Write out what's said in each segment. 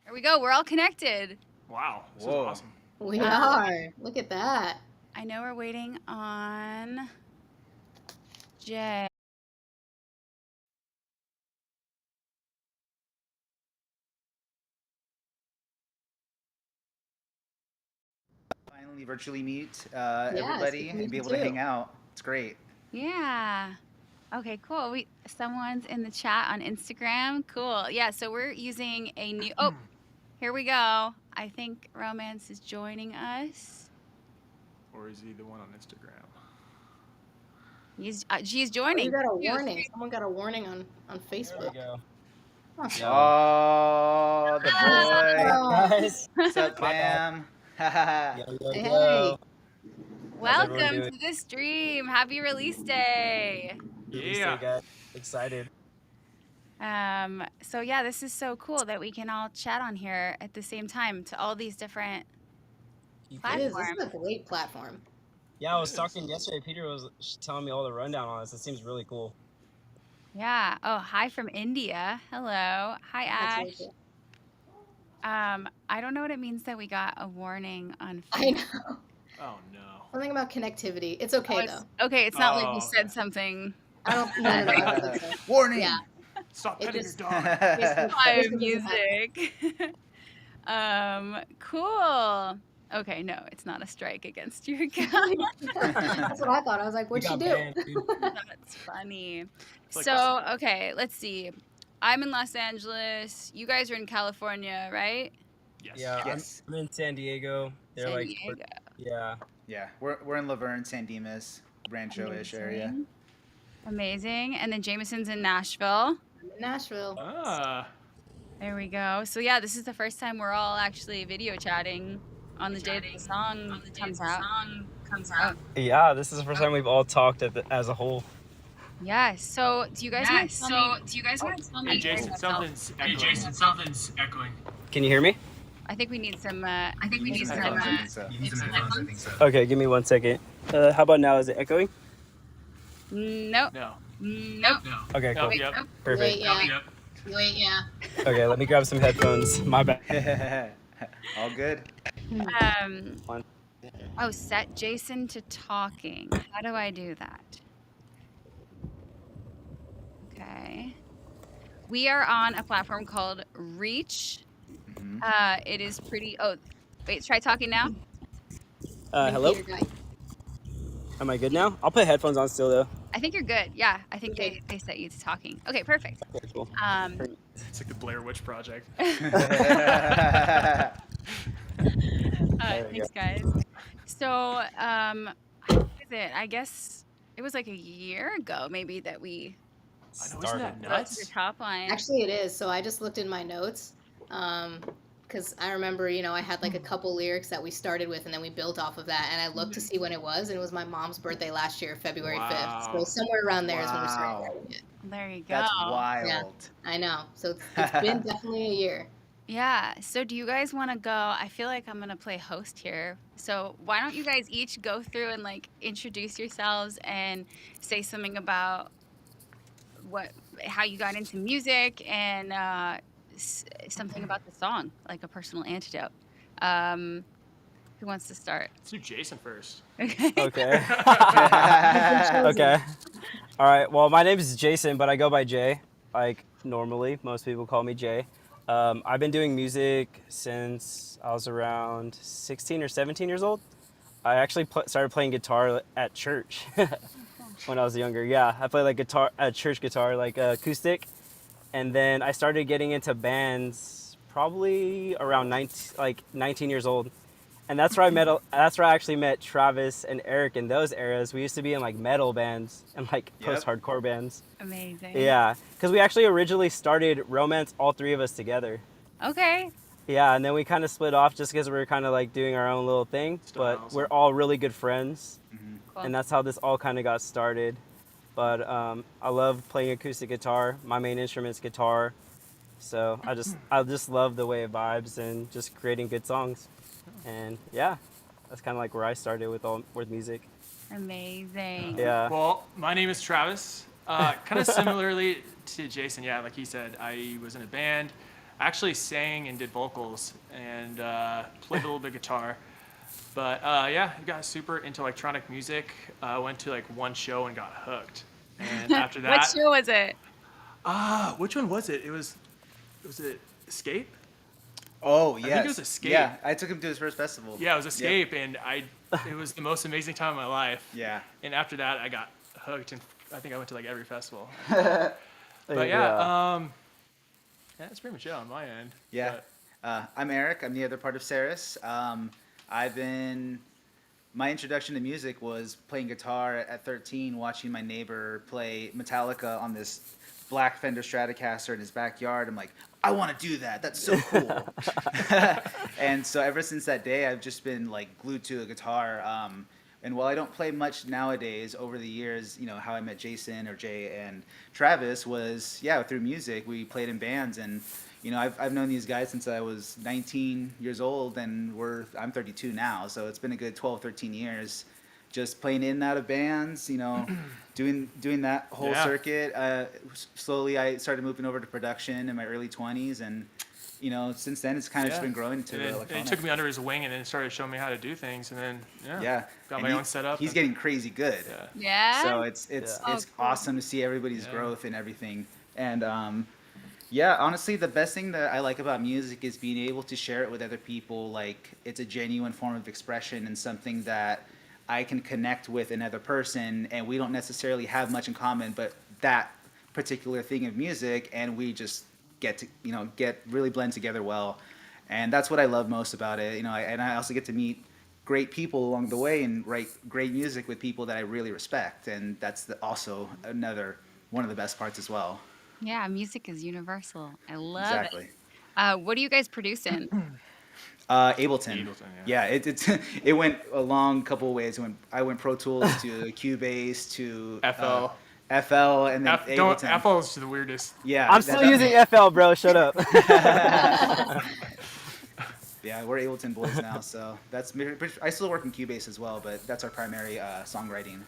There we go. We're all connected. Wow, this is Whoa. awesome. We are. Look at that. I know we're waiting on Jay. Finally virtually meet it's everybody good to meet and be you able to too. hang out. It's great. Yeah. Okay, cool. Someone's in the chat on Instagram. Cool. Yeah, so we're using a new here we go. I think Romance is joining us. Or is he the one on Instagram? She's Oh, joining. you got a warning. Someone got a warning on Facebook. There we go. Oh, the boy. Guys. What's up, fam? Hey. Welcome to the stream. Happy release day. Release day, guys. Excited. So yeah, this is so cool that we can all chat on here at the same time to all these different platforms. This is a great platform. Yeah, I was talking yesterday. Peter was telling me all the rundown on this. It seems really cool. Yeah. Oh, hi from India. Hello. Hi, Ash. I don't know what it means that we got a warning on Facebook. I know. Oh no. Something about connectivity. It's okay though. Okay, it's not like you said something. I don't know. Warning. Yeah. Stop petting your dog. Live music. Cool. Okay, no, it's not a strike against your guy. That's what I thought. I was like, what'd she do? That's funny. So, okay, let's see. I'm in Los Angeles. You guys are in California, right? Yes. Yeah, Yes. I'm in San Diego. They're San Diego. Yeah. Yeah, we're in Laverne, San Dimas, Rancho-ish area. Amazing. And then Jameson's in Nashville. Nashville. There we go. So yeah, this is the first time we're all actually video chatting on the day the song comes out. Yeah, this is the first time we've all talked as a whole. Yeah. So do you guys want to tell me? Hey Jason, something's echoing. Can you hear me? I think we need some. Okay, give me 1 second. How about now? Is it echoing? Nope. No. Okay, cool. Yep. Perfect. Wait, yeah. Okay, let me grab some headphones. My bad. All good. Oh, set Jason to talking. How do I do that? Okay. We are on a platform called Reach. It is pretty. Oh, wait. Try talking now. Hello. Am I good now? I'll put headphones on still though. I think you're good. Yeah, I think they set you to talking. Okay, perfect. Okay, cool. It's like the Blair Witch Project. Thanks, guys. So, what is it? I guess it was like a year ago, maybe, that we Isn't that nuts? your top line. Actually, it is. So I just looked in my notes. Because I remember, I had like a couple lyrics that we started with and then we built off of that. And I looked to see when it was, and it was my mom's birthday last year, February 5th. So somewhere around there is when we started writing it. There you go. That's wild. Yeah, I know. So it's been definitely a year. Yeah. So do you guys want to go? I feel like I'm going to play host here. So why don't you guys each go through and like introduce yourselves and say something about how you got into music and something about the song, like a personal antidote. Who wants to start? Let's do Jason first. Okay. Okay. Okay. All right. Well, my name is Jason, but I go by Jay. Like normally, most people call me Jay. I've been doing music since I was around 16 or 17 years old. I actually started playing guitar at church when I was younger. Yeah, I played like church guitar, like acoustic. And then I started getting into bands probably around 19 years old. And that's where I actually met Travis and Eric in those eras. We used to be in like metal bands and like post-hardcore bands. Amazing. Yeah, because we actually originally started Romance, all three of us together. Okay. Yeah, and then we kind of split off just because we were kind of like doing our own little thing. But we're all really good friends. Cool. And that's how this all kind of got started. But I love playing acoustic guitar. My main instrument's guitar. So I just love the way it vibes and just creating good songs. And yeah, that's kind of like where I started with music. Amazing. Yeah. Well, my name is Travis. Kind of similarly to Jason, yeah, like he said, I was in a band. actually sang and did vocals and played a little bit of guitar. But yeah, I got super into electronic music. I went to like one show and got hooked. And after What that, show was it? which one was it? Was it Escape? Oh, think yes. it was Escape. Yeah, I took him to his first festival. Yeah, it was Escape, and it was the most amazing time of my life. Yeah. And after that, I got hooked, and I think I went to like every festival. Yeah. But yeah, that's pretty much it on my end. Yeah. But, I'm Eric. I'm the other part of Ceres. My introduction to music was playing guitar at 13, watching my neighbor play Metallica on this black Fender Stratocaster in his backyard. I'm like, I want to do that. That's so cool. And so ever since that day, I've just been like glued to a guitar. And while I don't play much nowadays, over the years, how I met Jason or Jay and Travis was, through music. We played in bands, and I've known these guys since I was 19 years old, and I'm 32 now, so it's been a good 12, 13 years just playing in and out of bands, doing that whole Yeah. circuit. Slowly I started moving over to production in my early 20s, and since then it's kind of just been growing to and then, electronic. he took me under his wing and then started showing me how to do things, and then got And my own setup. He's and- getting crazy good. Yeah. Yeah. So it's Yeah. it's Oh, cool. awesome to see everybody's Yeah. growth and everything. And honestly, the best thing that I like about music is being able to share it with other people. Like, it's a genuine form of expression and something that I can connect with another person, and we don't necessarily have much in common, but that particular thing of music, and we just get to get really blend together well. And that's what I love most about it. And I also get to meet great people along the way and write great music with people that I really respect, and that's also another one of the best parts as well. Yeah, music is universal. I love Exactly. it. What are you guys producing? Ableton. Ableton, Yeah, it went a long couple of ways. I went Pro Tools to Cubase to FL. FL, and then Ableton. FL is the weirdest. Yeah, I'm still using FL, bro. Shut up. Yeah, we're Ableton boys now, so that's. I still work in Cubase as well, but that's our primary songwriting.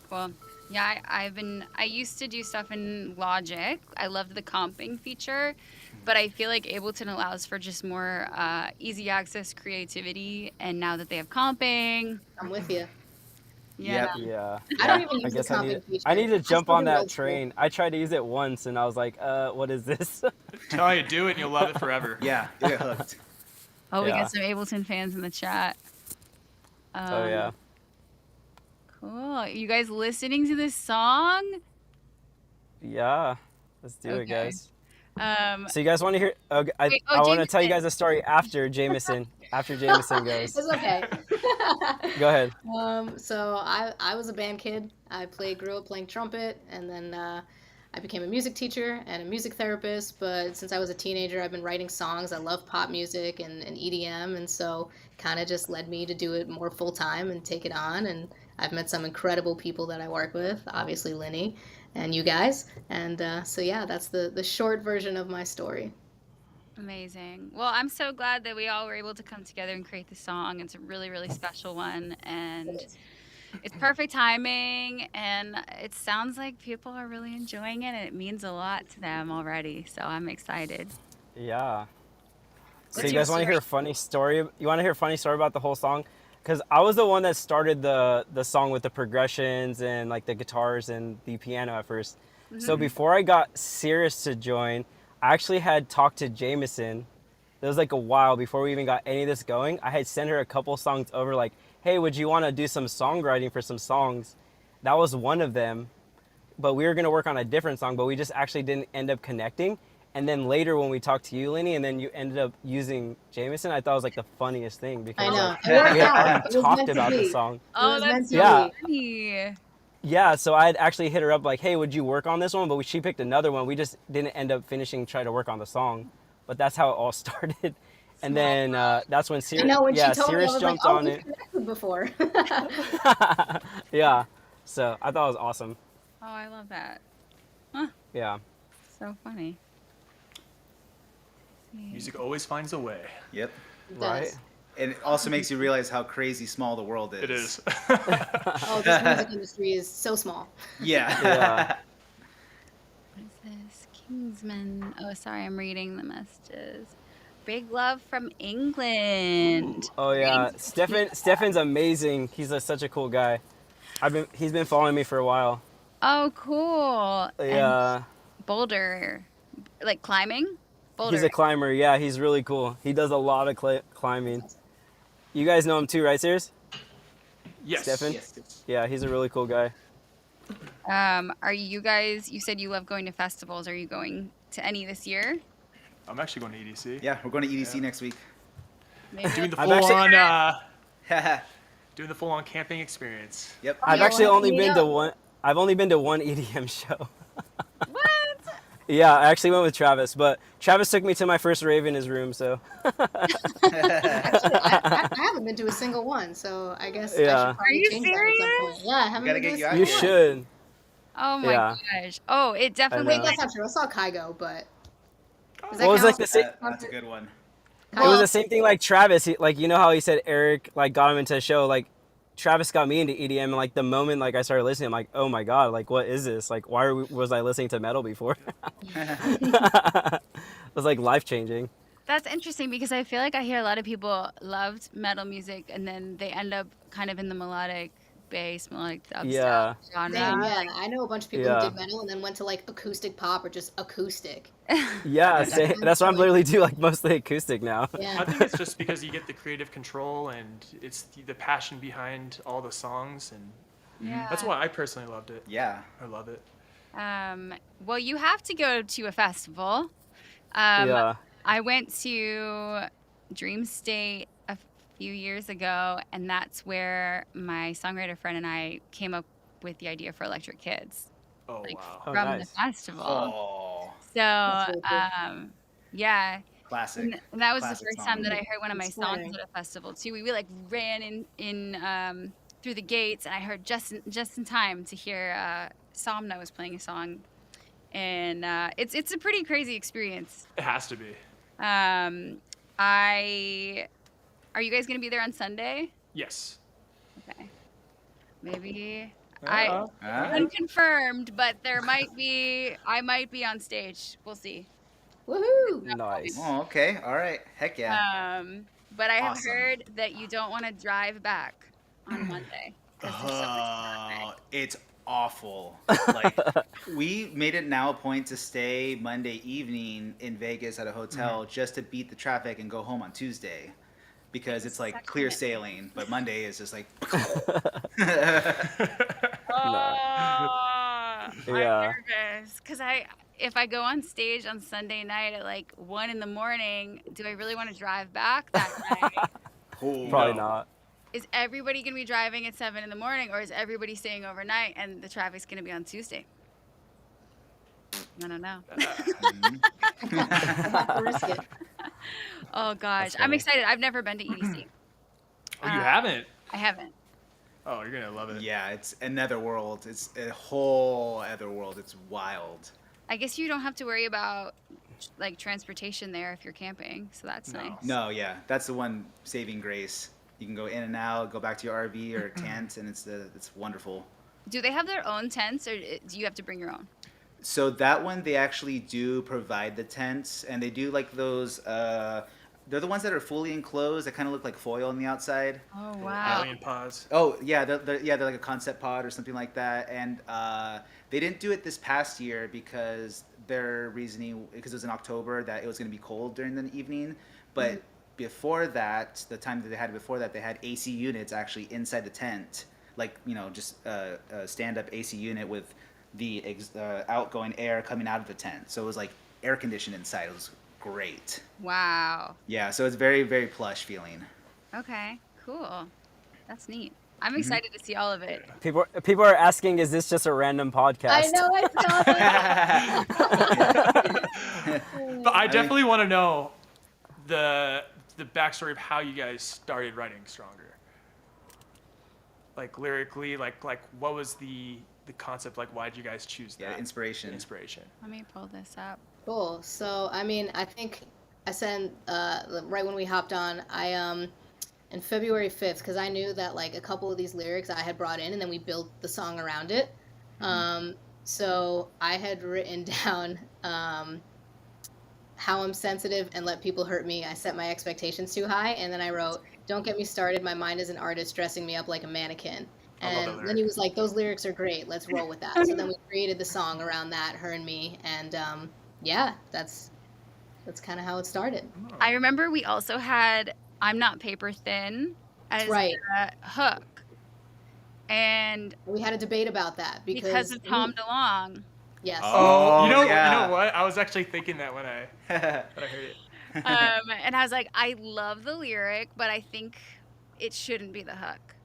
Well, yeah, I used to do stuff in Logic. I loved the comping feature, but I feel like Ableton allows for just more easy access creativity. And now that they have comping, I'm with you. yeah, Yeah. I don't even I use guess the I comping need feature. I need to I'm jump still on that old school. train. I tried to use it once and I was like, what is this? Tell how you do it, and you'll love it forever. Yeah, you get hooked. Oh, we Yeah. got some Ableton fans in the chat. Oh yeah. Cool. You guys listening to this song? Yeah. Let's do it, Okay. guys. Um, So you guys want to hear? Okay, I Wait, want to tell you Jameson. guys a story after Jameson. After Jameson goes. It's okay. Go ahead. So I was a band kid. Grew up playing trumpet, and then I became a music teacher and a music therapist. But since I was a teenager, I've been writing songs. I love pop music and EDM, and so kind of just led me to do it more full time and take it on. And I've met some incredible people that I work with, obviously Linny and you guys. And so yeah, that's the short version of my story. Amazing. Well, I'm so glad that we all were able to come together and create this song. It's a really, really special one, and it's perfect timing, and it sounds like people are really enjoying it, and it means a lot to them already. So I'm excited. Yeah. So What's you your guys want to hear a story? funny story? You want to hear a funny story about the whole song? Because I was the one that started the song with the progressions and like the guitars and the piano at first. So before I got Cirrus to join, I actually had talked to Jameson. It was like a while before we even got any of this going. I had sent her a couple songs over like, hey, would you want to do some songwriting for some songs? That was one of them. But we were going to work on a different song, but we just actually didn't end up connecting. And then later when we talked to you, Lenny, and then you ended up using Jameson, I thought it was like the funniest thing because I know. like, It worked we had out. already It was talked meant to about the be. song. Oh, was meant that's to Yeah. so funny. Yeah, so I had actually hit her up like, hey, would you work on this one? But she picked another one. We just didn't end up finishing trying to work on the song. But that's how it all started. And then that's when I know when she told me, I Cirrus was like, jumped oh, on we've it. connected before. Yeah, so I thought it was awesome. Oh, I love that. Yeah, So funny. Music always finds a way. Yep. It right? does. And it also makes you realize how crazy small the world is. It is. Oh, this music industry is so small. Yeah. Yeah. What is this? Kingsman. Oh, sorry, I'm reading the messages. Big love from England. Oh yeah, Thanks, Akira. Stefan's amazing. He's such a cool guy. He's been following me for a while. Oh, cool. And Yeah, Boulder, like climbing? Boulder. he's a climber. Yeah, he's really cool. He does a lot of climbing. You guys know him too, right, Sears? Yes. Stefan? Yes. Yeah, he's a really cool guy. Are you guys, you said you love going to festivals. Are you going to any this year? I'm actually going to EDC. Yeah, we're going to EDC Yeah. next week. Maybe. Doing the I've full actually- on doing the full on camping experience. Yep. I've Yo, actually let only me been to know. one. I've only been to one EDM show. What? Yeah, I actually went with Travis, but Travis took me to my first rave in his room. So Actually, I haven't been to a single one, so I guess I Yeah. should Are probably you change that at some point. serious? Yeah, I haven't Gotta been to get a you out single you here. one. should. Oh my Yeah. gosh. Oh, it definitely. know. Wait, that's not true. I saw Kygo, but does that Well, it was count? like the same. That's a good one. It was the same thing like Travis. Like you know how he said Eric like got him into the show. Like Travis got me into EDM, and like the moment like I started listening, I'm like, oh my god, like what is this? Like why was I listening to metal before? It was like life changing. That's interesting because I feel like I hear a lot of people loved metal music and then they end up kind of in the melodic bass, melodic dubstep Yeah. genre. Same, yeah. I know a bunch of people Yeah. who did metal and then went to like acoustic pop or just acoustic. Yeah, that's what I'm literally do like mostly acoustic now. I Yeah. think it's just because you get the creative control and it's the passion behind all the songs, and Yeah. that's why I personally loved it. Yeah. I love it. Well, you have to go to a festival. Yeah. I went to Dream State a few years ago, and that's where my songwriter friend and I came up with the idea for Electric Kids Oh like, wow. Oh, from nice. the festival. Oh, So, That's really cool. yeah. classic. And that was Classic the first time song. that I heard one of my songs Inspiring. at a festival too. We like ran in through the gates, and I heard just in time to hear Somna was playing a song, and it's a pretty crazy experience. It has to be. Are you guys gonna be there on Sunday? Yes. Okay, maybe. Uh, Unconfirmed, but I might be on stage. We'll see. Woohoo! Nice. Oh, okay. All right. Heck yeah. But I have Awesome. heard that you don't want to drive back on Monday because there's so much traffic. It's awful. Like we made it now a point to stay Monday evening in Vegas at a hotel just to beat the traffic and go home on Tuesday. Because it's like clear sailing, but Monday is just like I'm Yeah. nervous because if I go on stage on Sunday night at like 1 in the morning, do I really want to drive back that night? oh, Probably no. not. Is everybody gonna be driving at 7 in the morning, or is everybody staying overnight and the traffic's gonna be on Tuesday? I don't know. Risk it. Oh gosh, That's I'm funny. excited. I've never been to EDC. Oh, you haven't? I haven't. Oh, you're gonna love it. Yeah, it's another world. It's a whole other world. It's wild. I guess you don't have to worry about like transportation there if you're camping, so that's No. nice. No, yeah, that's the one saving grace. You can go in and out, go back to your RV or tent, and it's wonderful. Do they have their own tents, or do you have to bring your own? So that one they actually do provide the tents, and they do like those. They're the ones that are fully enclosed. That kind of look like foil on the outside. Oh Alien pods. Oh yeah, they're like a concept pod or something like that. And they didn't do it this past year because their reasoning, because it was in October, that it was going to be cold during the evening. But before that, the time that they had it before that, they had AC units actually inside the tent, like just a stand-up AC unit with the outgoing air coming out of the tent. So it was like air conditioned inside. It was great. wow. Yeah, so it's very, very plush feeling. Okay, cool. That's neat. I'm excited to see all of it. People are asking, is this just a random podcast? I know, I saw that. But I definitely want to know the backstory of how you guys started writing Stronger. Like lyrically, like what was the concept? Like why did you guys choose that? Yeah, inspiration. Inspiration. Let me pull this up. Cool. So, I mean, I think I said right when we hopped on, in February 5th, because I knew that like a couple of these lyrics I had brought in, and then we built the song around it. So I had written down how I'm sensitive and let people hurt me. I set my expectations too high, and then I wrote, "Don't get me started. My mind is an artist, dressing me up like a mannequin." I love that And then lyric. he was like, "Those lyrics are great. Let's roll with that." So then we created the song around that, her and me, and yeah, that's kind of how it started. I remember we also had "I'm Not Paper Thin" as Right. the hook, and We had a debate about that because of Tom DeLonge. Yes. Oh, you yeah. know what? I was actually thinking that when I heard it. And I was like, I love the lyric, but I think it shouldn't be the hook.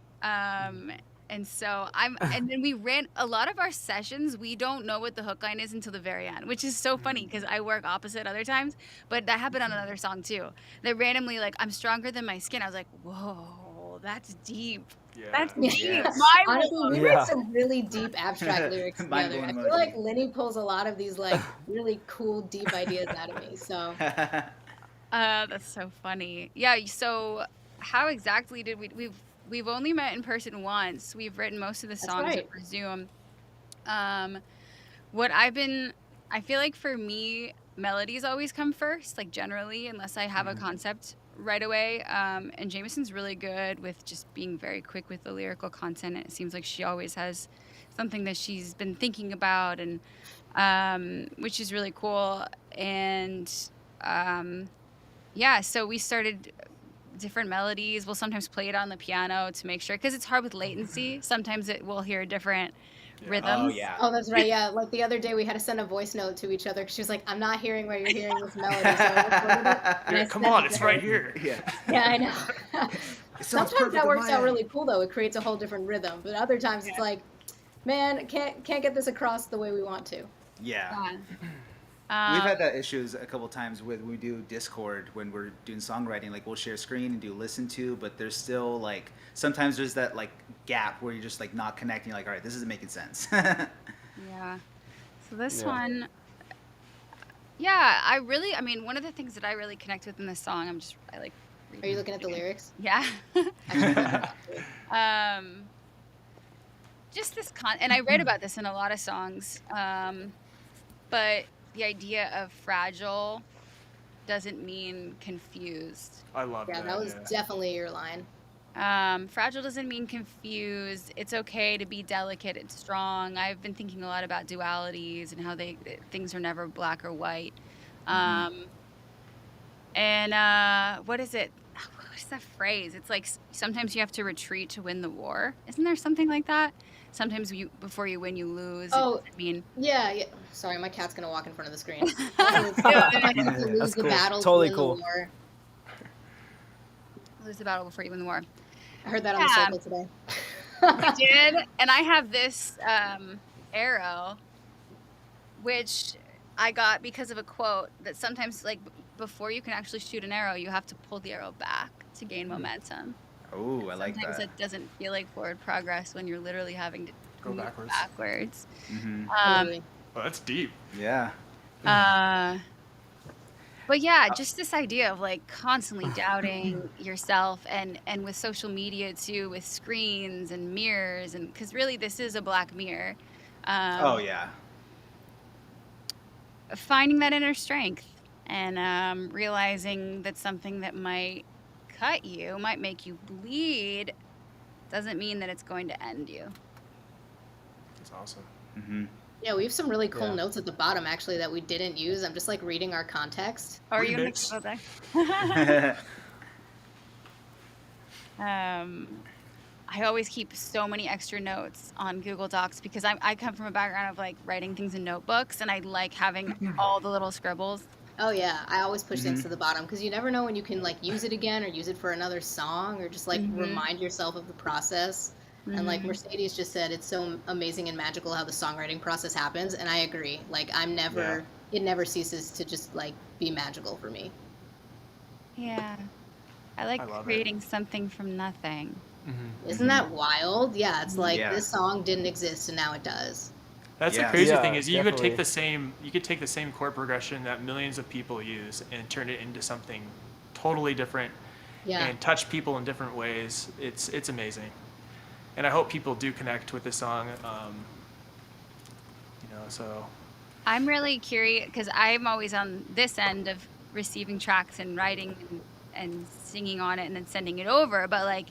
And so and then we ran a lot of our sessions. We don't know what the hook line is until the very end, which is so funny because I work opposite other times. But that happened on another song too. That randomly, like, I'm stronger than my skin. I was like, whoa, that's deep. Yeah. That's deep. Yes. Honestly, we Yeah. write some really deep abstract lyrics Mind together. I blown feel emoji. like Lenny pulls a lot of these like really cool deep ideas out of me. So That's so funny. Yeah. So how exactly did we've only met in person once. We've written most of the songs right. over Zoom. What I feel like for me, melodies always come first, like generally, unless I have a concept right away. And Jameson's really good with just being very quick with the lyrical content. It seems like she always has something that she's been thinking about, and which is really cool. And yeah, so we started different melodies. We'll sometimes play it on the piano to make sure, because it's hard with latency. Sometimes we'll hear different rhythms. Oh yeah. Oh, that's right. Yeah, like the other day we had to send a voice note to each other because she was like, "I'm not hearing where you're hearing this melody." So I recorded it, and I Come sent on, it it's to her. right here. Yeah. Yeah, I know. It sounds Sometimes perfect that in works my out head. really cool though. It creates a whole different rhythm. But other times it's like, man, can't get this across the way we want to. Yeah. Yeah. We've had that issues a couple times with when we do Discord when we're doing songwriting. Like we'll share screen and do listen to, but there's still like sometimes there's that like gap where you're just like not connecting. Like, all right, this isn't making sense. Yeah. So this Yeah. one, yeah, I mean, one of the things that I really connect with in this song, I like. Are you looking at the lyrics? Yeah. Actually, Just this and I write about this in a lot of songs. But the idea of fragile doesn't mean confused. I love yeah, that. that was yeah. definitely your line. Fragile doesn't mean confused. It's okay to be delicate and strong. I've been thinking a lot about dualities and how things are never black or white. And what is it? What is that phrase? It's like sometimes you have to retreat to win the war. Isn't there something like that? Sometimes before you win, you lose. Oh. I mean, Yeah. Sorry, my cat's gonna walk in front of the screen. Yeah. You lose That's the cool. battle Totally to win cool. the war. lose the battle before you win the war. I heard that on the Yeah. circle today. I did, and I have this arrow, which I got because of a quote that sometimes, like, before you can actually shoot an arrow, you have to pull the arrow back to gain momentum. Oh, I like Sometimes that. it doesn't feel like forward progress when you're literally having to Go move backwards. backwards. Hmm. Totally. Oh, that's deep. Yeah. But yeah, just this idea of like constantly doubting yourself, and with social media too, with screens and mirrors, and because really this is a black mirror. Oh yeah. Finding that inner strength, and realizing that something that might cut you, might make you bleed, doesn't mean that it's going to end you. That's awesome. Hmm. Yeah, we have some really cool Yeah. notes at the bottom actually that we didn't use. I'm just like reading our context. Are you gonna Remix. go there? I always keep so many extra notes on Google Docs because I come from a background of like writing things in notebooks, and I like having all the little scribbles. Oh yeah, I always push things to the bottom because you never know when you can like use it again or use it for another song or just like remind yourself of the process. And like Mercedes just said, it's so amazing and magical how the songwriting process happens, and I agree. Like it never ceases to just like be magical for me. Yeah, I like I love it. creating something from nothing. Isn't that wild? Yeah, it's like Yeah. this song didn't exist and now it does. That's Yeah. the crazy Yeah, thing is you definitely. could take the same chord progression that millions of people use and turn it into something totally different Yeah. and touch people in different ways. It's amazing, and I hope people do connect with this song. So I'm really curious because I'm always on this end of receiving tracks and writing and singing on it and then sending it over. But like,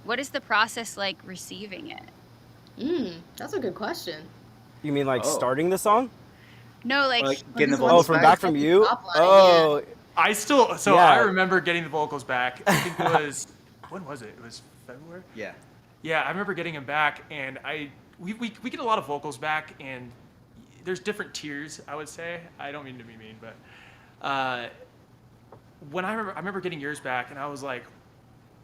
what is the process like receiving it? That's a good question. You mean like Oh. starting the song? No, like, Like getting the This one's Oh, vocals from back? back from you? Top line, Oh, I still, so Yeah. I remember getting the vocals back. I think it was, when was it? It was February? Yeah. Yeah, I remember getting them back, and we get a lot of vocals back, and there's different tiers, I would say. I don't mean to be mean, but when I remember getting yours back, and I was like,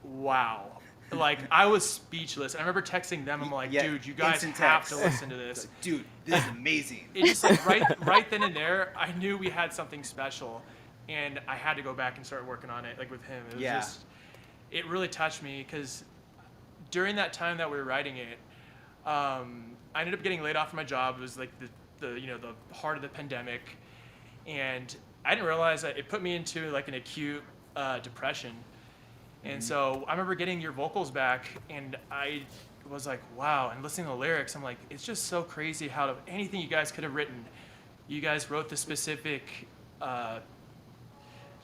wow. Like, I was speechless. I remember texting them. I'm like, Yeah, dude, you guys instant have to text. listen to this. Dude, this is amazing. It just like right then and there, I knew we had something special, and I had to go back and start working on it, like with him. It was Yeah. just, it really touched me because during that time that we were writing it, I ended up getting laid off from my job. It was like the heart of the pandemic, and I didn't realize that it put me into like an acute depression. And so I remember getting your vocals back, and I was like, wow. And listening to the lyrics, I'm like, it's just so crazy how anything you guys could have written, you guys wrote the specific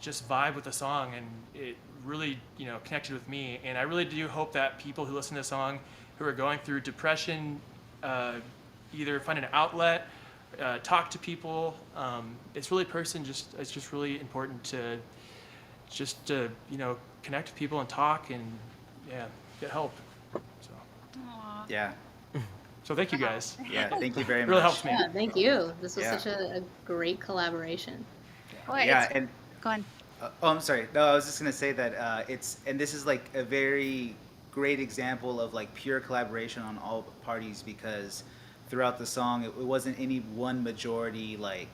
just vibe with the song, and it really, connected with me. And I really do hope that people who listen to the song, who are going through depression, either find an outlet, talk to people. It's really it's just really important to connect with people and talk and get help. So aw. Yeah. so thank you guys. Yeah. Thank you very It much. really helps me. Yeah, thank you. This was Yeah. such a great collaboration. Well, Yeah, it's, and go on. I'm sorry. No, I was just gonna say that this is like a very great example of like pure collaboration on all parties, because throughout the song it wasn't any one majority like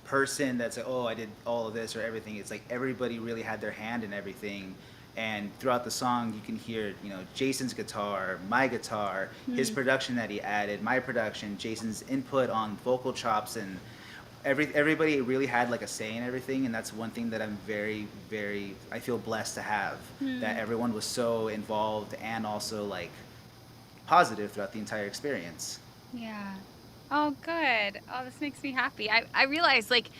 person that's like, oh, I did all of this or everything. It's like everybody really had their hand in everything. And throughout the song, you can hear, Jason's guitar, my guitar, his production that he added, my production, Jason's input on vocal chops, and everybody really had like a say in everything. And that's one thing that I'm very, very, I feel blessed to have, that everyone was so involved and also like positive throughout the entire experience. Yeah. Oh, good. Oh, this makes me happy. I realize, like,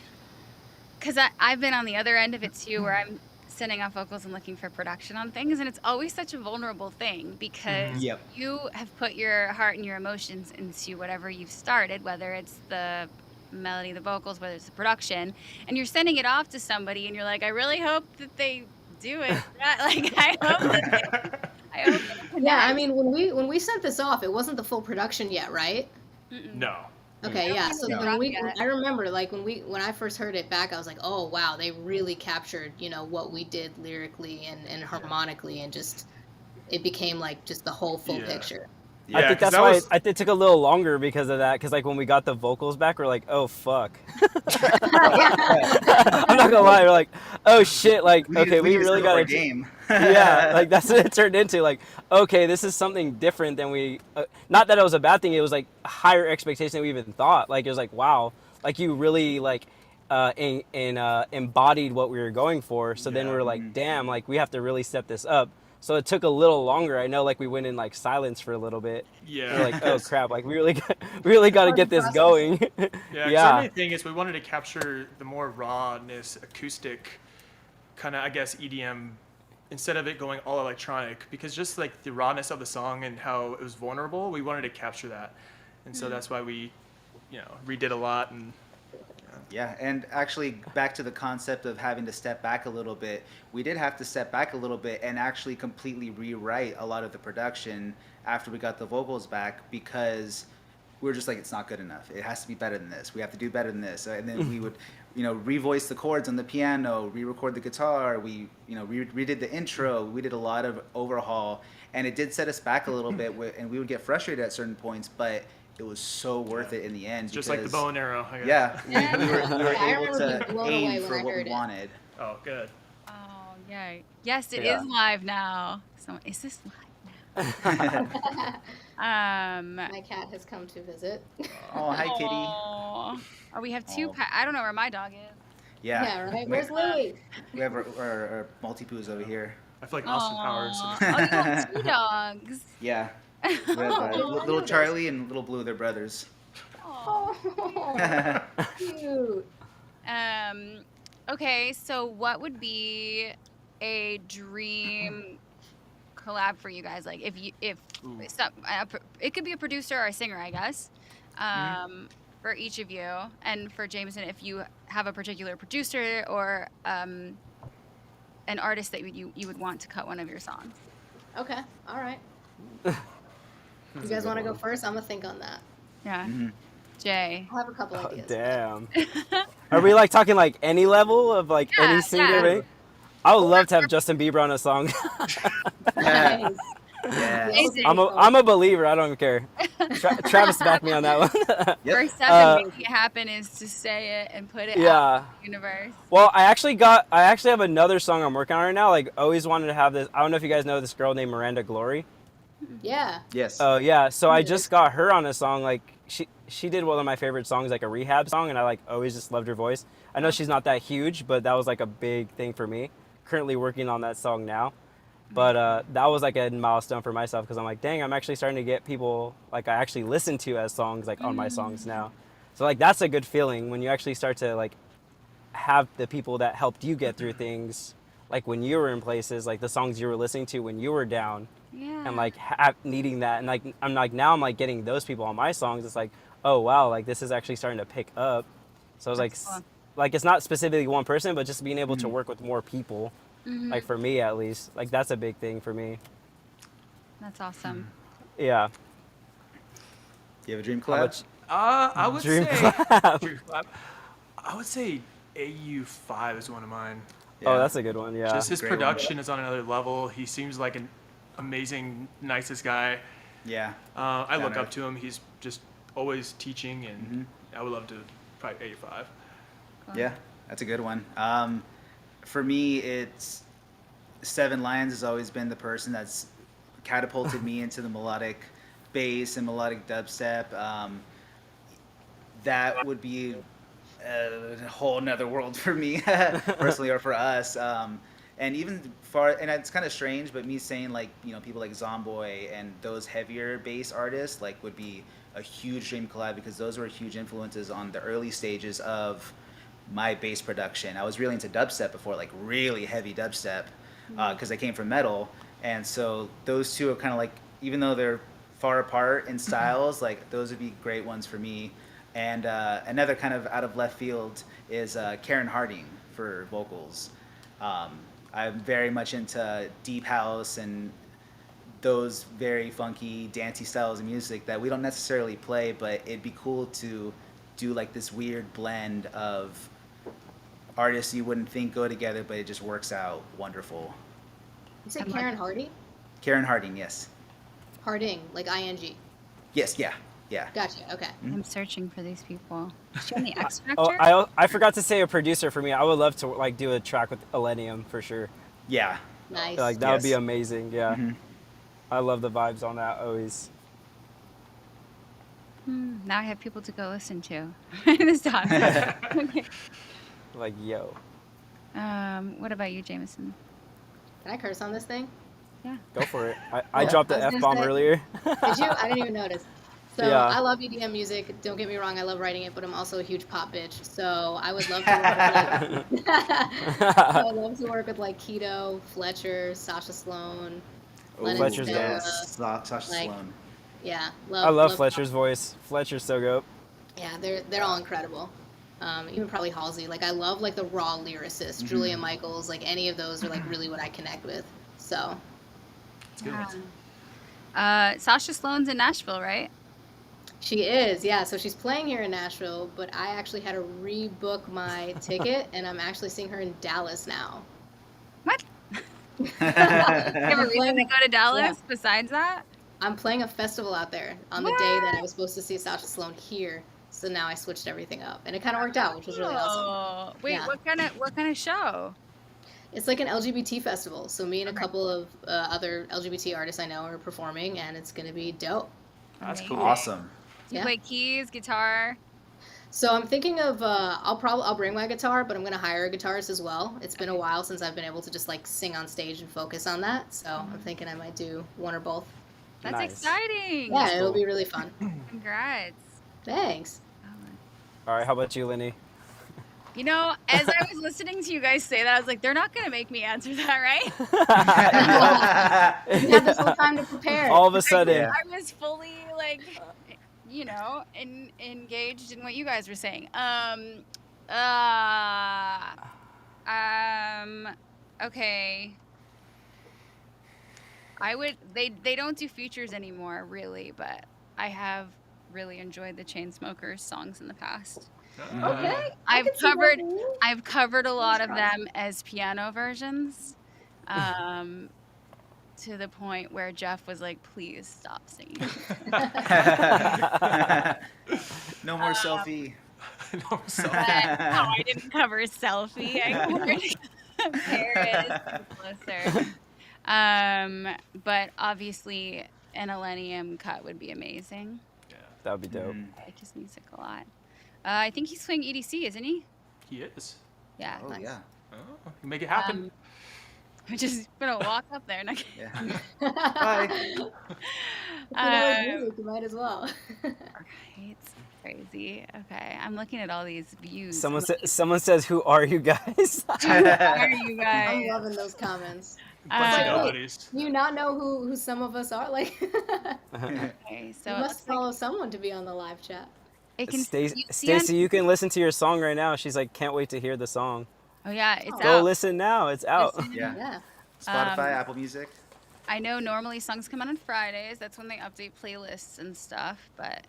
because I've been on the other end of it too, where I'm sending off vocals and looking for production on things, and it's always such a vulnerable thing because Yep. you have put your heart and your emotions into whatever you've started, whether it's the melody, the vocals, whether it's the production, and you're sending it off to somebody, and you're like, I really hope that they do it. Like, I hope that I hope they Yeah, I connect. mean, when we sent this off, it wasn't the full production yet, right? Mm-mm. No. Okay, yeah. So No. I remember like when I first heard it back, I was like, oh wow, they really captured what we did lyrically and harmonically, and just it became like just the whole full Yeah. picture. I Yeah, think 'cause that's that why was- it took a little longer because of that. Because like when we got the vocals back, we're like, oh fuck. I'm not gonna lie, we're like, oh shit, like We need okay, we to really step up our gotta. game. Yeah, like that's what it turned into. Like, okay, this is something different than we. Not that it was a bad thing. It was like a higher expectation than we even thought. Like it was like, wow, like you really like embodied what we were going for. So then we were like, damn, like we have to really step this up. So it took a little longer. I know, like we went in like silence for a little bit. Yeah. We're like, oh crap, like we really got to get this going. Yeah, 'cause Yeah. our main thing is we wanted to capture the more rawness, acoustic, kind of, I guess, EDM, instead of it going all electronic, because just like the rawness of the song and how it was vulnerable, we wanted to capture that. And so that's why we, redid a lot. And Yeah, and actually back to the concept of having to step back a little bit, we did have to step back a little bit and actually completely rewrite a lot of the production after we got the vocals back, because we were just like, it's not good enough. It has to be better than this. We have to do better than this. And then we would, revoice the chords on the piano, re-record the guitar. We, redid the intro. We did a lot of overhaul, and it did set us back a little bit, and we would get frustrated at certain points, but it was so worth it in the end. just like the bow and arrow. I guess. Yeah, we were I able remember to being blown away aim when for I what heard we it. wanted. Oh, good. Oh, yay. Yes, it is Yeah. live now. So, is this live now? My cat has come to visit. Oh, hi, kitty. Oh, we have two. Oh. I don't know where my dog is. Yeah. Yeah, right. We, Where's Louie? we have our multi-poos over here. I feel like Austin Powers. Aw. Oh, you got two dogs. Yeah. We have little Charlie and little Blue. They're brothers. Aw. Oh, cute. Okay, so what would be a dream collab for you guys? Like if Ooh. it could be a producer or a singer, I guess. For each of you, and for Jameson, if you have a particular producer or an artist that you would want to cut one of your songs. Okay, all right. You guys want to go first? I'm gonna think on that. Yeah. Mm-hmm. Jay. I have a couple Oh, ideas. damn. Are we like talking like any level of like Yeah, any singer? yeah. Thing? I would love to have Justin Bieber on a song. Nice. Yeah. Amazing. I'm a believer. I don't care. Travis backed me on that one. Yep. First step in making it happen is to say it and put it out Yeah. in the universe. Well, I actually have another song I'm working on right now. Like, always wanted to have this. I don't know if you guys know this girl named Miranda Glory. Yeah. Yes. Oh yeah. So I just got her on a song. Like, she did one of my favorite songs, like a rehab song, and I like always just loved her voice. I know she's not that huge, but that was like a big thing for me. Currently working on that song now. But that was like a milestone for myself because I'm like, dang, I'm actually starting to get people like I actually listen to as songs like on my songs now. So like that's a good feeling when you actually start to like have the people that helped you get through things, like when you were in places, like the songs you were listening to when you were down, Yeah. and like needing that, and like I'm like getting those people on my songs. It's like, oh wow, like this is actually starting to pick up. So I was like, That's cool. like it's not specifically one person, but just being able to work with more people. Like for me at least, like that's a big thing for me. That's awesome. Yeah. Do you have a dream How collab? much- I would Dream say collab. Dream collab. I would say AU5 is one of mine. Oh, Yeah. that's a good one. Yeah. Just his Great one. production is on another level. He seems like an amazing, nicest guy. Yeah. I look Down up to him. He's just always teaching, and I would love to fight AU5. Yeah, that's a good one. For me, it's Seven Lions has always been the person that's catapulted me into the melodic bass and melodic dubstep. That would be a whole nother world for me personally, or for us. And even far, and it's kind of strange, but me saying like, you know, people like Zomboy and those heavier bass artists like would be a huge dream collab because those were huge influences on the early stages of my bass production. I was really into dubstep before, like really heavy dubstep, because I came from metal, and so those two are kind of like, even though they're far apart in styles, like those would be great ones for me. And another kind of out of left field is Karen Harding for vocals. I'm very much into deep house and those very funky, dancey styles of music that we don't necessarily play, but it'd be cool to do like this weird blend of artists you wouldn't think go together, but it just works out wonderful. You said Karen Hardy? Karen Harding, yes. Harding, like ING. Yes, yeah, yeah. Gotcha. Okay. I'm searching for these people. Is she on the X Factor? Oh, I forgot to say a producer for me. I would love to like do a track with Elenium for sure. Yeah. Nice. Like that would be Yes. amazing. Yeah. Mhm. I love the vibes on that always. Now I have people to go listen to. This time. Okay. Like yo, What about you, Jameson? Can I curse on this thing? go for it. I Yeah, dropped I the was gonna F-bomb say- earlier. Did you? I didn't even notice. So Yeah. I love EDM music. Don't get me wrong, I love writing it, but I'm also a huge pop bitch. So I would love to work with like, I would love to work with like Keto, Fletcher, Sasha Sloan, Lennon Fletcher's Stella. yes. Sasha like- Sloan. Yeah, I love Fletcher's voice. Fletcher's so dope. Yeah, they're all incredible. Even probably Halsey. Like I love like the raw lyricists. Julia Michaels, like any of those are like really what I connect with. So It's good. ones. Sasha Sloan's in Nashville, right? she is, yeah. So she's playing here in Nashville, but I actually had to rebook my ticket, and I'm actually seeing her in Dallas now. What? You have a I'm reason to go to Dallas Yeah. besides that? I'm playing a festival out there on the day that I was supposed to see Sasha Sloan here. So now I switched everything up, and it kind of worked out, which was really awesome. Oh, wait, Yeah. what kind of show? It's like an LGBT festival. So me and a couple of other LGBT artists I know are performing, and it's gonna be dope. That's Amazing. cool. Awesome. Do you Yeah. play keys, guitar? So I'm thinking of I'll bring my guitar, but I'm gonna hire a guitarist as well. It's been a while since I've been able to just like sing on stage and focus on that. So I'm thinking I might do one or both. That's Nice. exciting. Yeah, it'll cool. be really fun. Congrats. Thanks. All right, how about you, Lenny? You know, as I was listening to you guys say that, I was like, they're not gonna make me answer that, right? You had this whole time to prepare. All of a sudden. Yeah. I was fully like, you know, engaged in what you guys were saying. Okay. I would. They don't do features anymore, really, but I have really enjoyed the Chainsmokers songs in the past. Okay. I I've can see that covered for you. I've covered a lot of try. them as piano versions. To the point where Jeff was like, please stop singing. No more selfie. No, so- But no, I didn't cover Selfie. I covered Paris Closer. But obviously an Millennium cut would be amazing. yeah, That would be dope. Mhm. I like his music a lot. I think he's playing EDC, isn't he? he is. Yeah. Oh nice. yeah. Oh, you make it happen. I'm just gonna walk up there and Yeah. If you know his music, you might as well. It's crazy. Okay, I'm looking at all these views. Someone says, "Who are you guys?" Who are you I'm guys? loving those comments. Bunch of Uh, nobodies. Do you not know who some of us are? Like, you Okay, so it must looks like follow someone to be on the live chat. it can. Stacy, you see on- Stacy, you can listen to your song right now. She's like, "Can't wait to hear the song." Oh yeah, it's Oh. Go out. listen now. It's out. Listen. Yeah. Yeah. Spotify, Apple Music. I know normally songs come out on Fridays. That's when they update playlists and stuff. But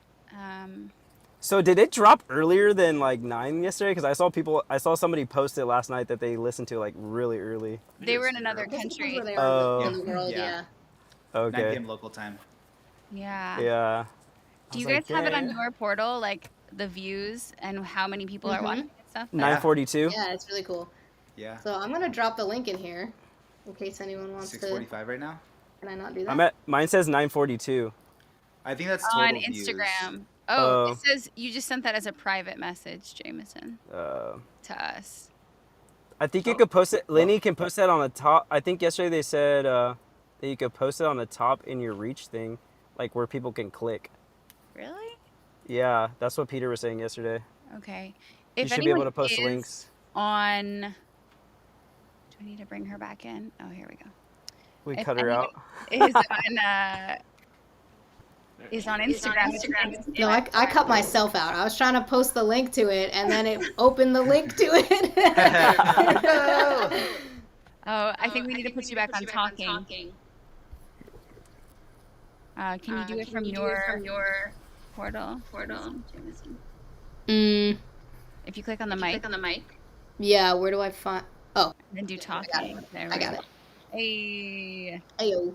So did it drop earlier than like 9 yesterday? Because I saw somebody post it last night that they listened to like really early. they were in Yes, another I guess it depends country. where they are Oh. in the world. Yeah. Yeah. 9 Okay. p.m. local time. Yeah. Yeah. Do you I was guys have it on "Dang." your portal, like the views and how many people are Mhm. watching and stuff? 9:42. Yeah, it's really cool. Yeah. So I'm gonna drop the link in here, in case anyone wants to. 6:45 right now. Can I not do that? I'm at mine says 9:42. I think that's total On views. Instagram. Oh. Oh, it says you just sent that as a private message, Jameson, to us. I think you could post it. Lenny can post that on the top. I think yesterday they said that you could post it on the top in your reach thing, like where people can click. Really? Yeah, that's what Peter was saying yesterday. Okay. You If should be able anyone to post is links. on. Do I need to bring her back in? Oh, here we go. We if cut her out. Is on Instagram. No, I cut myself out. I was trying to post the link to it, and then it opened the link to it. Oh, I think we need to put you back on talking. Can you do it from your portal? Jameson? If you click on the mic, Yeah, where do I find? Oh, then do talking. There we I got go. it. Hey. Ayo.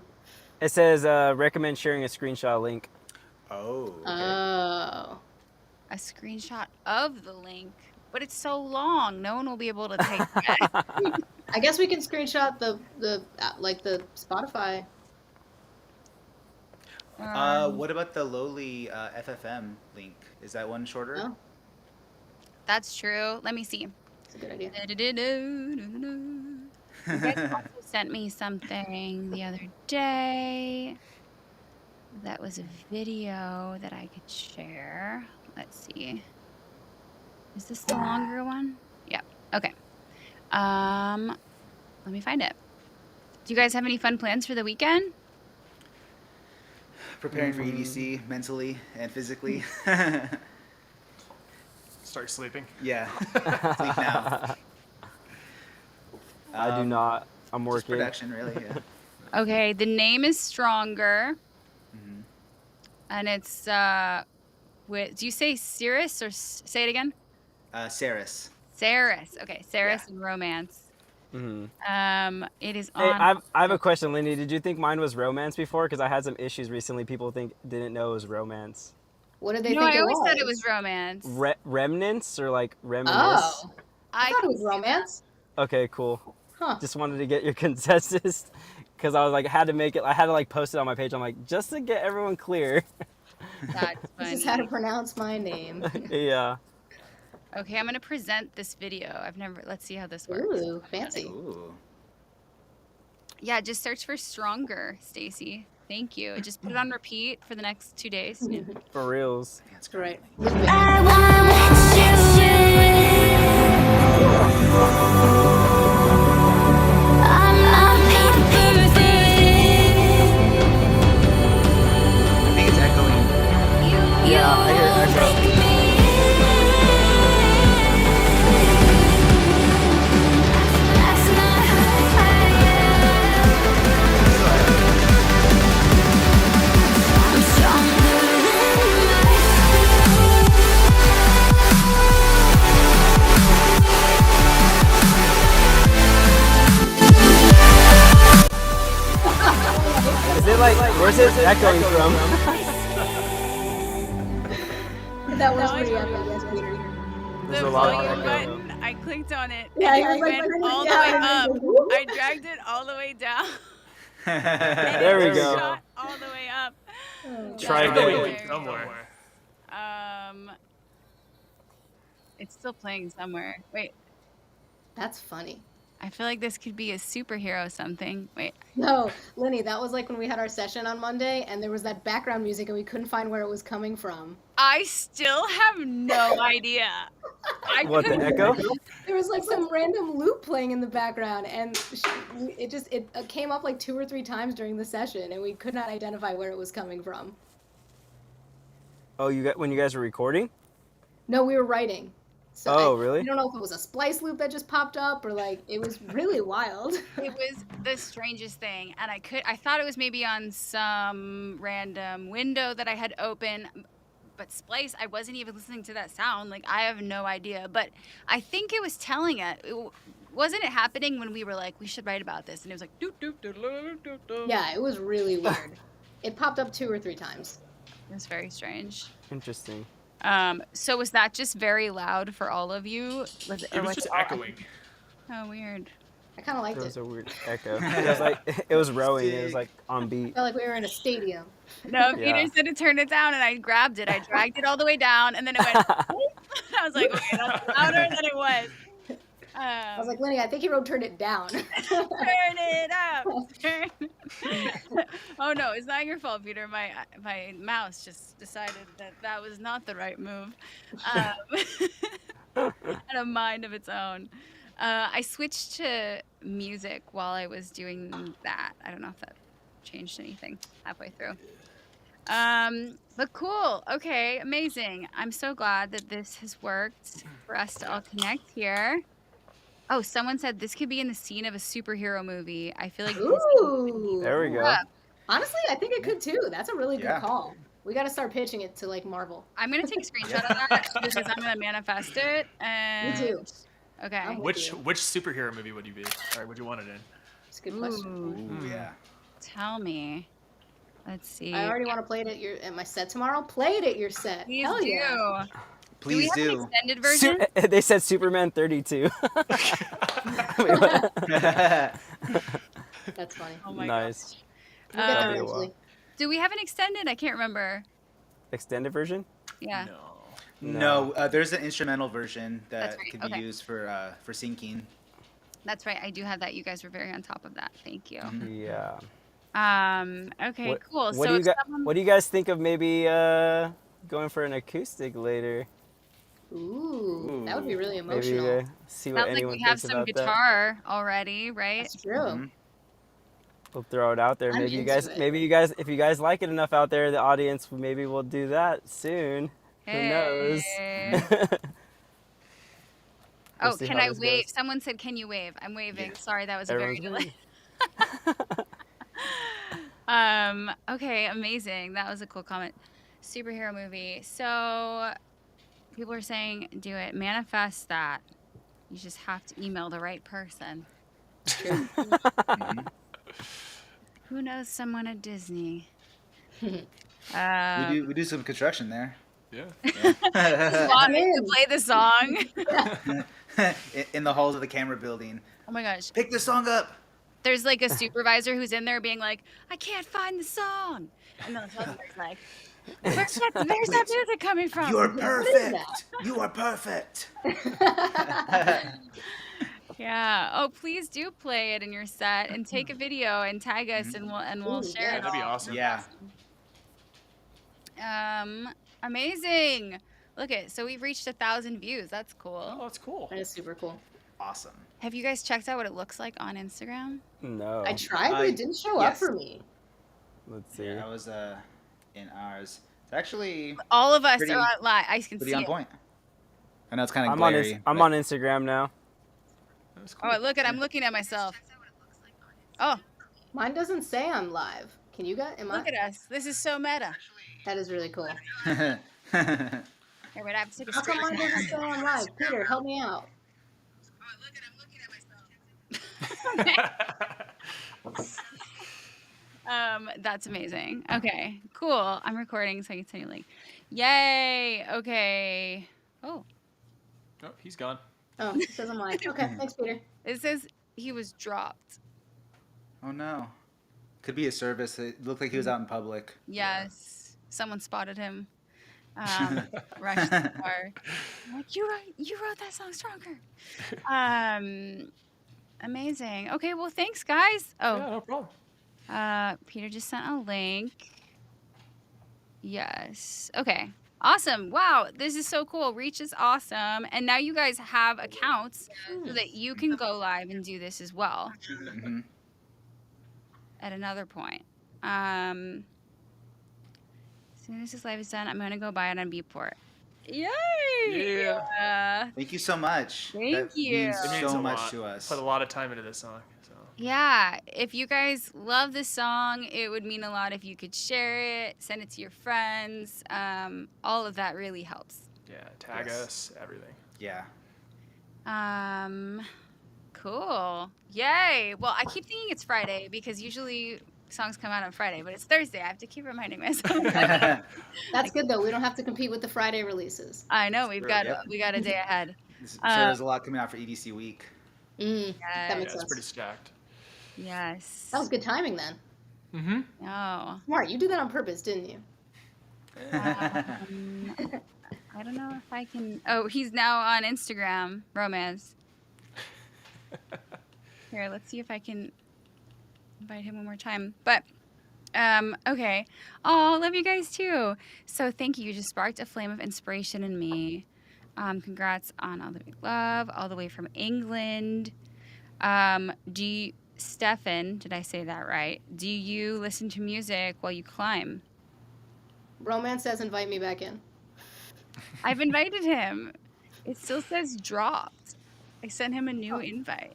It says recommend sharing a screenshot link. Oh. Okay. Oh. A screenshot of the link, but it's so long, no one will be able to take that. I guess we can screenshot the like the Spotify. What about the lowly FFM link? Is that one shorter? Oh. That's true. Let me see. It's a good idea. You guys also sent me something the other day. That was a video that I could share. Let's see. Is this the longer one? Yep. Okay. Let me find it. Do you guys have any fun plans for the weekend? Preparing for EDC mentally and physically. Start sleeping. Yeah. Sleep now. I do not. I'm Just working. production, really. Yeah. Okay, the name is Stronger, Mhm. and it's do you say Cirrus or say it again? Saris. Saris. Okay, Saris and Romance. Mhm. It is Hey, on. I have a question, Lenny. Did you think mine was romance before? Because I had some issues recently. People didn't know it was romance. What did they No, think I it always was? said it was Romance. Remnants or like reminisce? Oh. I thought it can was see that. romance. Okay, cool. Huh. Just wanted to get your consensus because I was like, I had to like post it on my page. I'm like, just to get everyone clear. That's This is how to funny. pronounce my name. Yeah. Okay, I'm gonna present this video. Let's see how this works. Ooh, fancy. Ooh. Yeah, just search for Stronger, Stacy. Thank you. Just put it on repeat for the next 2 days. For reals. That's Right. great. I want you Where's it echoing from? That was No, pretty I- epic. Yes, Peter. There's The a lot of volume echo. button, I clicked on it, Yeah, and you it was like went turning it all the down, way and up. it was like, whoop. I dragged it all the way down, and There it we go. shot all the way up. Try That's again. hilarious. Somewhere. It's still playing somewhere. Wait, That's funny. I feel like this could be a superhero something. Wait, No, Lenny, that was like when we had our session on Monday, and there was that background music, and we couldn't find where it was coming from. I still have no idea. I What, the couldn't- echo? There was like some random loop playing in the background, and it came up like 2 or 3 times during the session, and we could not identify where it was coming from. Oh, when you guys were recording? No, we were writing. So Oh, I really? don't know if it was a splice loop that just popped up, or like it was really wild. It was the strangest thing, and I thought it was maybe on some random window that I had open, but Splice, I wasn't even listening to that sound. Like, I have no idea, but I think it was telling it. Wasn't it happening when we were like, we should write about this, and it was like, doop doop doop doop doop doop. Yeah, it was really weird. It popped up 2 or 3 times. It was very strange. Interesting. So was that just very loud for all of you? Was It was just echoing. Oh, weird. I kind of liked There it. was a weird echo. It was like it was rowing. It was like on beat. Felt like we were in a stadium. No, Yeah. Peter said to turn it down, and I grabbed it. I dragged it all the way down, and then it went. I was like, okay, that's louder than it was. I was like, Lenny, I think he wrote turn it down. Turn it up. Oh no, it's not your fault, Peter. My mouse just decided that was not the right move. Had a mind of its own. I switched to music while I was doing that. I don't know if that changed anything halfway through. But cool. Okay, amazing. I'm so glad that this has worked for us to all connect here. Oh, someone said this could be in the scene of a superhero movie. I feel like this Ooh. There we go. Yeah. Honestly, I think it could too. That's a really good Yeah. call. We got to start pitching it to like Marvel. I'm gonna take a screenshot of that because I'm gonna manifest it. And too. Okay. I'm Which with you. which superhero movie would you be? Or would you want it in? It's a good question. Ooh, Ooh, yeah. tell me. Let's see. I already want to play it at my set tomorrow. Play it at your set. Please Hell do. yeah. Do we Please have an do. extended version? They said Superman 32. That's funny. Oh my Nice. We'll get there Um, eventually. Do we have an extended? I can't remember. Extended version? Yeah. No, there's an instrumental version that That's right, could be okay. used for syncing. That's right. I do have that. You guys were very on top of that. Thank you. Yeah. Okay, What- cool. What So do you if guys someone... What do you guys think of maybe going for an acoustic later? Ooh, that would be really Maybe emotional. see what Sounds like anyone we have thinks some about that. guitar already, right? That's true. Mhm. We'll throw it out there. I'm Maybe you into guys, it. maybe you guys, if you guys like it enough out there, the audience, maybe we'll do that soon. Who knows? Hey. We'll Oh, see can how I this wave? goes. Someone said, "Can you wave?" I'm waving. Yeah. Sorry, that was a very Everyone's delay. Okay, amazing. That was a cool comment. Superhero movie. So people are saying, do it. Manifest that. You just have to email the right person. Mhm. Who knows someone at Disney? we Um, do some construction there. Yeah. want me to play the song? In the halls of the camera building. Oh my gosh. Pick the song up. There's like a supervisor who's in there being like, I can't find the song. And then the husband's like, where's that music coming from? You're what is perfect. that? You are perfect. Yeah. Oh, please do play it in your set and take a video and tag us and we'll Ooh, share yeah. it. That'd be all. awesome. Yeah. Amazing. Look at so we've reached 1,000 views. That's Oh, cool. that's cool. That is super cool. Awesome. Have you guys checked out what it looks like on Instagram? No. I tried, but it didn't show up yes. for me. Let's see. Yeah, that was in ours. It's actually All of us Pretty- are on live. I can pretty see on it. point. I know it's kind of I'm on. glary. I'm but- on Instagram now. That's cool. Oh, look at I'm looking at myself. Oh, Mine doesn't say I'm live. Can you guys? Am look I? at us. This is so meta. That is really cool. Here, wait, I have to take a How come mine screenshot. doesn't say I'm live? Peter, help me out. Oh, look at I'm looking at myself. That's amazing. Okay, cool. I'm recording so I can send you a link. Yay. Okay. Oh, Oh, he's gone. Oh, it says I'm live. Okay, thanks, Peter. it says he was dropped. Oh no. Could be a service. It looked like he was out in public. Yes. Someone spotted him. Rushed the car. Like, you wrote that song stronger. Amazing. Okay, well, thanks, guys. Yeah, Oh, no problem. Peter just sent a link. Yes. Okay. Awesome. Wow, this is so cool. Reach is awesome. And now you guys have accounts so that you can go live and do this as well Mhm. at another point. As soon as this live is done, I'm going to go buy it on Beatport. Yay! Yeah. Thank you so much. Thank That you. means It means so a much lot. to us. Put a lot of time into this song. So Yeah, if you guys love this song, it would mean a lot if you could share it, send it to your friends. All of that really helps. yeah, tag Yes. us, everything. Yeah. Cool. Yay. Well, I keep thinking it's Friday because usually songs come out on Friday, but it's Thursday. I have to keep reminding myself. That's good though. We don't have to compete with the Friday releases. I know we Yep. got a day ahead. So there's a lot coming out for EDC week. That Yes. Yeah, makes it's sense. pretty stacked. Yes. That was good timing then. Mm-hmm. Oh. Smart. You did that on purpose, didn't you? I don't know if I can. Oh, he's now on Instagram. Romance. Here, let's see if I can invite him one more time. But, okay. Oh, love you guys too. So thank you. You just sparked a flame of inspiration in me. Congrats on all the big love, all the way from England. Stefan, did I say that right? Do you listen to music while you climb? Romance says invite me back in. I've invited him. It still says dropped. I sent him a new invite.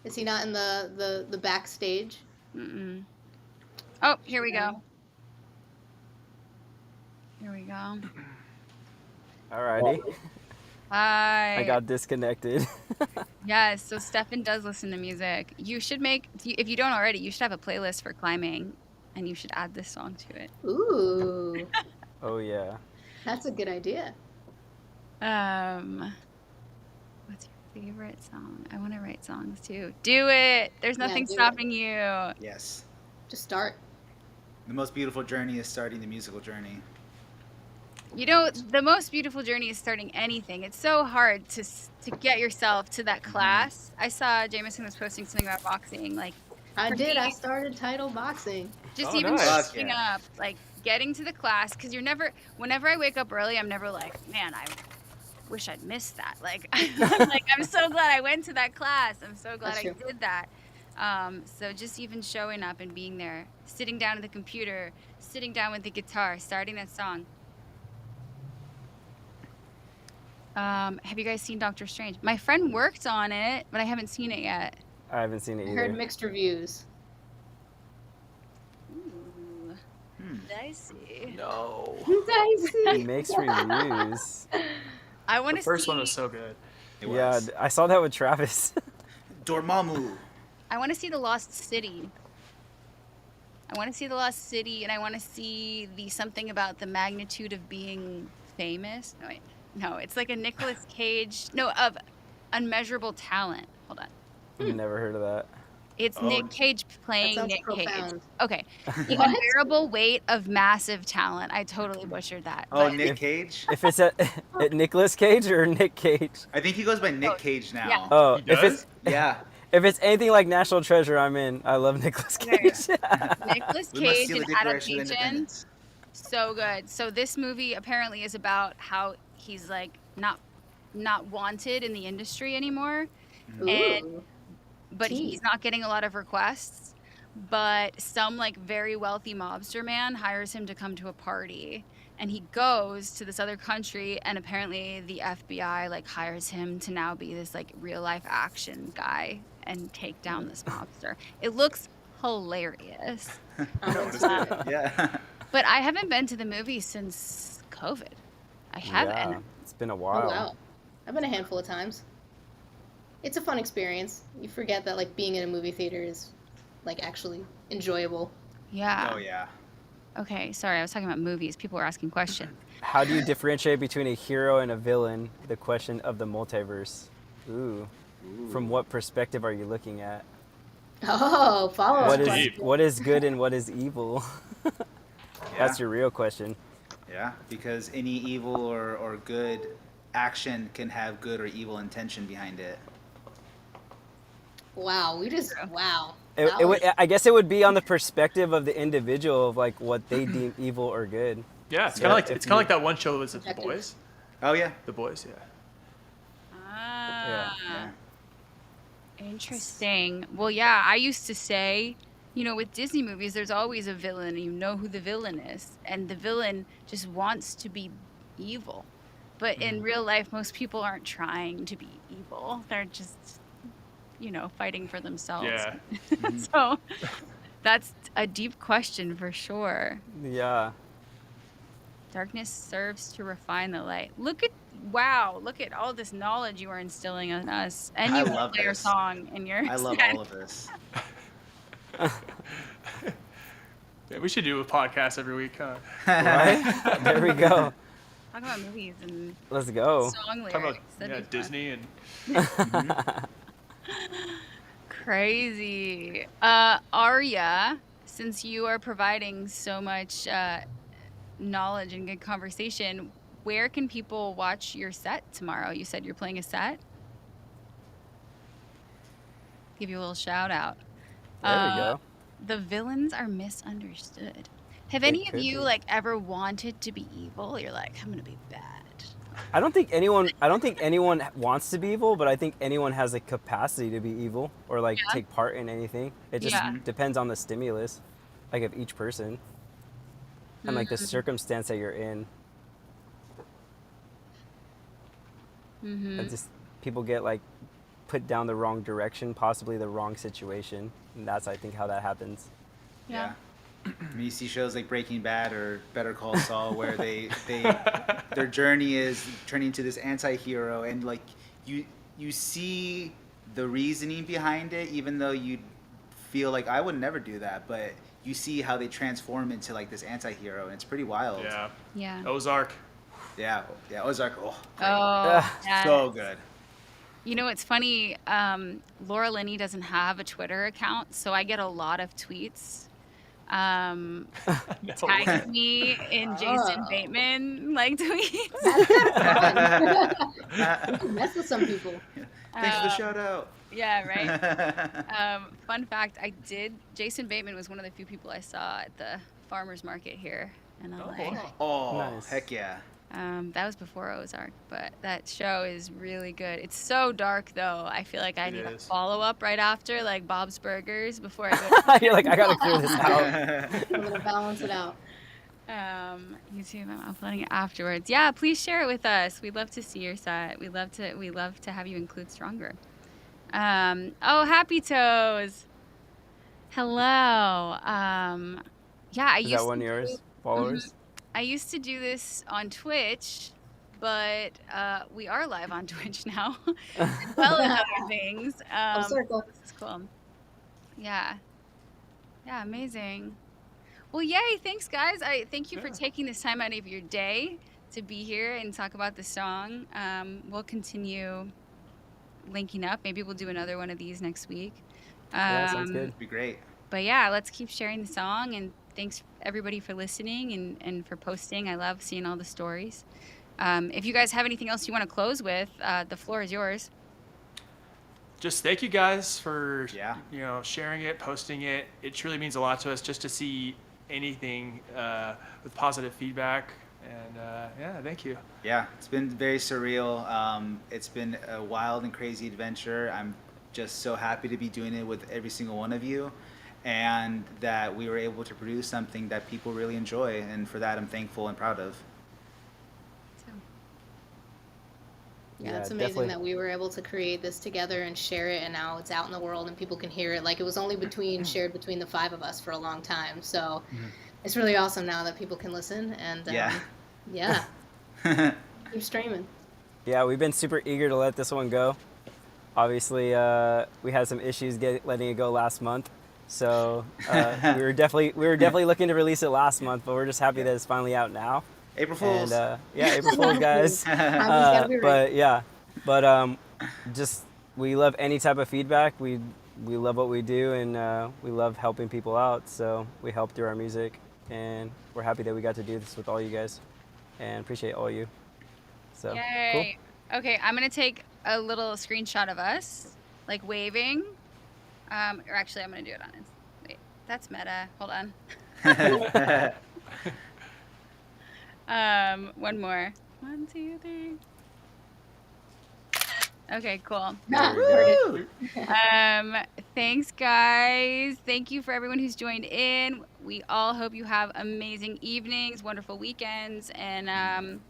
Is he not in the backstage? Mm-mm. Oh, here we go. Here we go. Alrighty. Hi. I got disconnected. Yes, so Stefan does listen to music. You should make, if you don't already, you should have a playlist for climbing, and you should add this song to it. Ooh, Oh yeah. that's a good idea. What's your favorite song? I want to write songs too. Do it. There's Yeah, nothing do it. stopping you. Yes. Just start. The most beautiful journey is starting the musical journey. You know, the most beautiful journey is starting anything. It's so hard to get yourself to that class. I saw Jameson was posting something about boxing, like I For did. me- I started title boxing. just Oh, even nice. showing Yeah. up, like getting to the class, because you're never. Whenever I wake up early, I'm never like, man, I wish I'd missed that. Like, I'm like, I'm so glad I went to that class. I'm so glad That's I true. did that. So just even showing up and being there, sitting down at the computer, sitting down with the guitar, starting that song. Have you guys seen Doctor Strange? My friend worked on it, but I haven't seen it yet. I haven't seen it I either. heard mixed reviews. Ooh, Hmm. dicey. No. Dicey. Mixed reviews. I want The to first see. one was so good. It Yeah, was. I saw that with Travis. Dormammu. I want to see the Lost City. I want to see the Lost City, and I want to see the something about the magnitude of being famous. No, wait. No, it's like a Nicolas Cage. No, of unmeasurable talent. Hold on. Never heard of that. It's Oh. Nick Cage That playing sounds Nick Cage. profound. Okay. The What? unbearable weight of massive talent. I totally butchered that. Oh, but- Nick Cage. If it's at Nicolas Cage or Nick Cage. I think he goes by Nick Oh, Cage now. yeah. Oh, He if it's does? Yeah. if it's anything like National Treasure, I'm in. I love Nicolas Okay. Cage. Nicolas We must Cage seal in the Declaration of adaptation. Independence. So good. So this movie apparently is about how he's like not wanted in the industry anymore, And- Ooh. but Tea. he's not getting a lot of requests. But some like very wealthy mobster man hires him to come to a party, and he goes to this other country, and apparently the FBI like hires him to now be this like real life action guy and take down this mobster. It looks hilarious. I'm into it. Yeah. But I haven't been to the movie since COVID. I haven't. Yeah, it's been a Oh while. wow. I've been a handful of times. It's a fun experience. You forget that like being in a movie theater is like actually enjoyable. Yeah. Oh yeah. Okay, sorry, I was talking about movies. People were asking questions. How do you differentiate between a hero and a villain? The question of the multiverse. Ooh. From what perspective are you looking at? Oh, follow What up is deep. question. what is good and what is evil? Yeah. That's your real question. Yeah, because any evil or good action can have good or evil intention behind it. Wow, wow. It, That it was would, I guess it would be on the perspective of the individual of like what they deem evil or good. Yeah, it's So kind of like if it's kind of you- like that one show was it The Objective. Boys? Oh yeah. The Boys, yeah. Ah. Yeah. Interesting. Well, yeah, I used to say, with Disney movies, there's always a villain, and you know who the villain is. And the villain just wants to be evil. But in real life, most people aren't trying to be evil. They're just, fighting for themselves. Yeah. So that's a deep question for sure. Yeah. Darkness serves to refine the light. Look at all this knowledge you are instilling on us. And I you love play your this. song in your I love set. all of this. Yeah, we should do a podcast every week, huh? Right? There we go. Talk about movies and Let's go. song lyrics. Talk about That'd be fun. Disney and Crazy. Arya, since you are providing so much knowledge and good conversation, where can people watch your set tomorrow? You said you're playing a set? Give you a little shout out. There we go. The villains are misunderstood. Have They any of could you be. ever wanted to be evil? You're like, I'm gonna be bad. I don't think anyone wants to be evil, but I think anyone has a capacity to be evil or like Yeah. take part in anything. It just Yeah. depends on the stimulus, like of each person, and like the circumstance that you're in. Mm-hmm. And just people get like put down the wrong direction, possibly the wrong situation, and that's I think how that happens. Yeah. I mean, you see shows like Breaking Bad or Better Call Saul where their journey is turning to this anti-hero, and like you see the reasoning behind it, even though you feel like I would never do that, but you see how they transform into like this anti-hero, and it's pretty wild. yeah, Yeah. Ozark. Yeah, Ozark. Oh, great. Oh, yes. So good. You know, it's funny. Laura Linney doesn't have a Twitter account, so I get a lot of tweets. No. Tagging me in Jason Oh. Bateman tweets. You can mess with some people. Thanks for the Uh, shout out. Yeah, right. Fun fact: Jason Bateman was one of the few people I saw at the farmers market here in LA. Oh, Nice. heck yeah. That was before Ozark, but that show is really good. It's so dark, though. I feel like I It need a is. follow-up right after, like Bob's Burgers, before I go You're like, I gotta clear this out. I'm gonna balance it out. YouTube. I'm uploading it afterwards. Yeah, please share it with us. We'd love to see your set. We love to have you include Stronger. Oh, Happy Toes. Hello. Yeah, I Is used that one to of yours do- followers? I used to do this on Twitch, but we are live on Twitch now, as well as other things. Full circle. This is cool. Yeah. Yeah, amazing. Well, yay! Thanks, guys. I thank you for Yeah. taking this time out of your day to be here and talk about the song. We'll continue linking up. Maybe we'll do another one of these next week. Yeah, sounds good. It'd be great. But yeah, let's keep sharing the song, and thanks everybody for listening and for posting. I love seeing all the stories. If you guys have anything else you want to close with, the floor is yours. Just thank you guys for Yeah. sharing it, posting it. It truly means a lot to us just to see anything with positive feedback. And yeah, thank you. Yeah, it's been very surreal. It's been a wild and crazy adventure. I'm just so happy to be doing it with every single one of you, and that we were able to produce something that people really enjoy. And for that, I'm thankful and proud of. Yeah, Yeah, it's amazing definitely. that we were able to create this together and share it, and now it's out in the world and people can hear it. Like, it was only shared between the 5 of us for a long time, so it's really awesome now that people can listen. And Yeah. Keep streaming. Yeah, we've been super eager to let this one go. Obviously, we had some issues letting it go last month, So we were definitely looking to release it last month, but we're just happy that it's finally out now. April Fools. And yeah, April Fools, guys. Gotta be right. But yeah, just we love any type of feedback. We love what we do, and we love helping people out. So we help through our music, and we're happy that we got to do this with all you guys, and appreciate all you. So Yay. Okay, I'm gonna take a little screenshot of us, like waving. Or actually, I'm gonna do it on Wait, that's meta. Hold on. One more. 1, 2, 3. Okay, cool. Woo! Thanks, guys. Thank you for everyone who's joined in. We all hope you have amazing evenings, wonderful weekends, and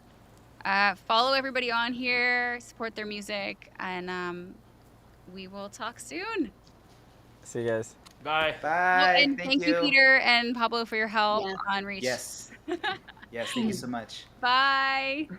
follow everybody on here, support their music, and we will talk soon. See you guys. Bye. Bye. Oh, and thank you, Peter and Pablo, for your help Yeah. on Reach. Yes. Yes, thank you so much. Bye. Bye,